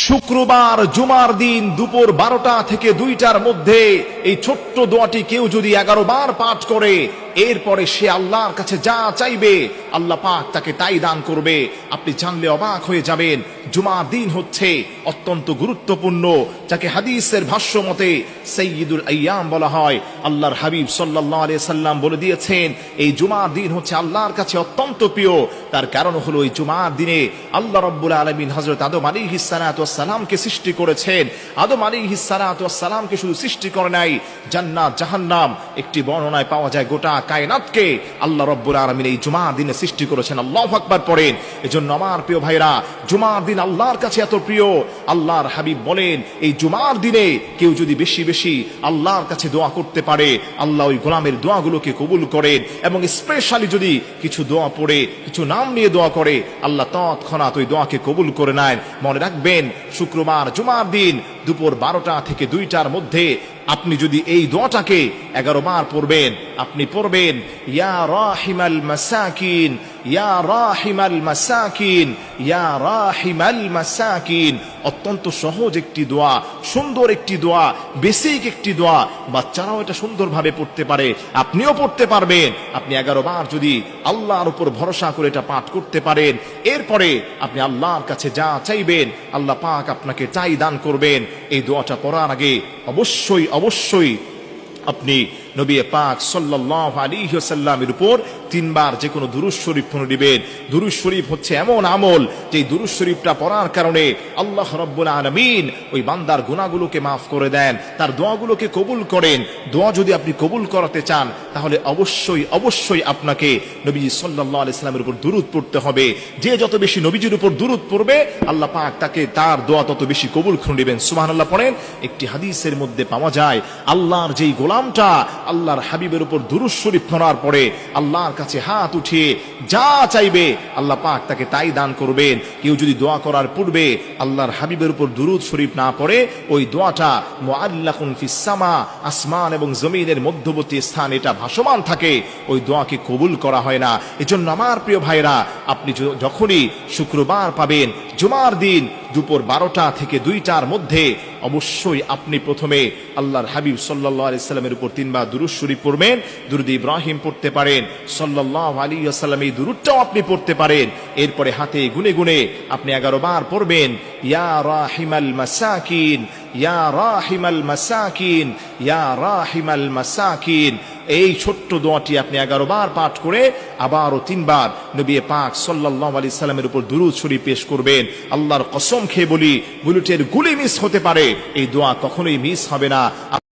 শুক্রবার জুমার দিন দুপুর 12টা থেকে 2টার মধ্যে এই ছোট্ট দোয়াটি কেউ যদি 11 বার পাঠ করে, এরপরে সে আল্লাহর কাছে যা চাইবে আল্লাহ পাক তাকে তাই দান করবে। আপনি জানলে অবাক হয়ে যাবেন। জুমার দিন হচ্ছে অত্যন্ত গুরুত্বপূর্ণ, যাকে হাদিসের ভাষ্য মতে সাইয়্যিদুল আইয়াম বলা হয়। আল্লাহর হাবিব সাল্লাল্লাহু আলাইহি সাল্লাম বলে দিয়েছেন, এই জুমার দিন হচ্ছে আল্লাহর কাছে অত্যন্ত প্রিয়। তার কারণ হলো এই জুমার দিনে আল্লাহ রাব্বুল আলামিন হযরত আদম আলাইহিস সালাতু ওয়াস সালামকে সৃষ্টি করেছেন। আদম আলাইহিস সালাতু ওয়াস সালামকে শুধু সৃষ্টি করে নাই, জান্নাত জাহান্নাম, একটি বর্ণনায় পাওয়া যায় গোটা কায়নাতকে আল্লাহ রাব্বুল আলামিন এই জুমার দিনে সৃষ্টি করেছেন। আল্লাহু আকবার পড়েন। এজন্য আমার প্রিয় ভাইরা, জুমার দিন আল্লাহর কাছে এত প্রিয়। আল্লাহর হাবিব বলেন, এই জুমার দিনে কেউ যদি বেশি বেশি আল্লাহর কাছে দোয়া করতে পারে, আল্লাহ ওই গোলামের দোয়াগুলোকে কবুল করেন। এবং স্পেশালি যদি কিছু দোয়া পড়ে, কিছু নাম নিয়ে দোয়া করে, আল্লাহ তৎক্ষণাৎ ওই দোয়াকে কবুল করে নেন। মনে রাখবেন, শুক্রবার জুমার দিন দুপুর 12টা থেকে 2টার মধ্যে আপনি যদি এই দোয়াটাকে 11 বার পড়বেন, আপনি পড়বেন, ইয়া রাহিমাল মাসাকিন, ইয়া রাহিমাল মাসাকিন, ইয়া রাহিমাল মাসাকিন। অত্যন্ত সহজ একটি দোয়া, সুন্দর একটি দোয়া, বেসিক একটি দোয়া। বাচ্চারাও এটা সুন্দরভাবে পড়তে পারে, আপনিও পড়তে পারবেন। আপনি 11 বার যদি আল্লাহর উপর ভরসা করে এটা পাঠ করতে পারেন, এরপরে আপনি আল্লাহর কাছে যা চাইবেন আল্লাহ পাক আপনাকে তাই দান করবেন। এই দোয়াটা পড়ার আগে অবশ্যই অবশ্যই আপনি নবী পাক সাল্লাল্লাহু আলাইহি ওয়াসাল্লামের উপর 3 বার যে কোনো দুরূদ শরীফ পড়িবেন। দুরূদ শরীফ হচ্ছে এমন আমল, যে দুরূদ শরীফটা পড়ার কারণে আল্লাহ রাব্বুল আলামিন ওই বান্দার গুনাহগুলোকে মাফ করে দেন, তার দোয়াগুলোকে কবুল করেন। দোয়া যদি আপনি কবুল করাতে চান, তাহলে অবশ্যই অবশ্যই আপনাকে নবী সাল্লাল্লাহু আলাইহি ওয়াসাল্লামের উপর দুরূদ পড়তে হবে। যে যত বেশি নবীজির উপর দুরূদ পড়বে, আল্লাহ পাক তাকে তার দোয়া তত বেশি কবুল করে নেবেন। সুবহানাল্লাহ পড়েন। একটি হাদিসের মধ্যে পাওয়া যায়, আল্লাহর যেই গোলামটা আল্লাহর হাবিবের উপর দুরূদ শরীফ পড়ার পরে আল্লাহর কাছে হাত উঠিয়ে যা চাইবে আল্লাহ পাক তাকে তাই দান করবেন। কেউ যদি দোয়া করার পূর্বে আল্লাহর হাবিবের উপর দুরূদ শরীফ না পড়ে, ওই দোয়াটা মুআল্লাকুন ফিস সামা, আসমান এবং জমিনের মধ্যবর্তী স্থান, এটা ভাসমান থাকে, ওই দোয়াকে কবুল করা হয় না। এজন্য আমার প্রিয় ভাইরা, আপনি যখনই শুক্রবার পাবেন, জুমার দিন দুপুর 12টা থেকে 2টার মধ্যে, অবশ্যই আপনি প্রথমে আল্লাহর হাবিব সাল্লাল্লাহু আলাইহি সাল্লামের উপর 3 বার দুরূদ শরীফ পড়বেন। দুরূদ ইব্রাহিম পড়তে পারেন, সাল্লাল্লাহু আলাইহি ওয়াসাল্লাম এই দুরূদটাও আপনি পড়তে পারেন। এরপরে হাতে গুনে গুনে আপনি 11 বার পড়বেন, ইয়া রাহিমাল মাসাকিন, ইয়া রাহিমাল মাসাকিন, ইয়া রাহিমাল মাসাকিন। এই ছোট্ট দোয়াটি আপনি 11 বার পাঠ করে আবারও 3 বার নবী পাক সাল্লাল্লাহু আলাইহি সাল্লামের উপর দুরূদ শরীফ পেশ করবেন। আল্লাহর কসম খেয়ে বলি, বুলেটের গুলি মিস হতে পারে, এই দোয়া কখনোই মিস হবে না।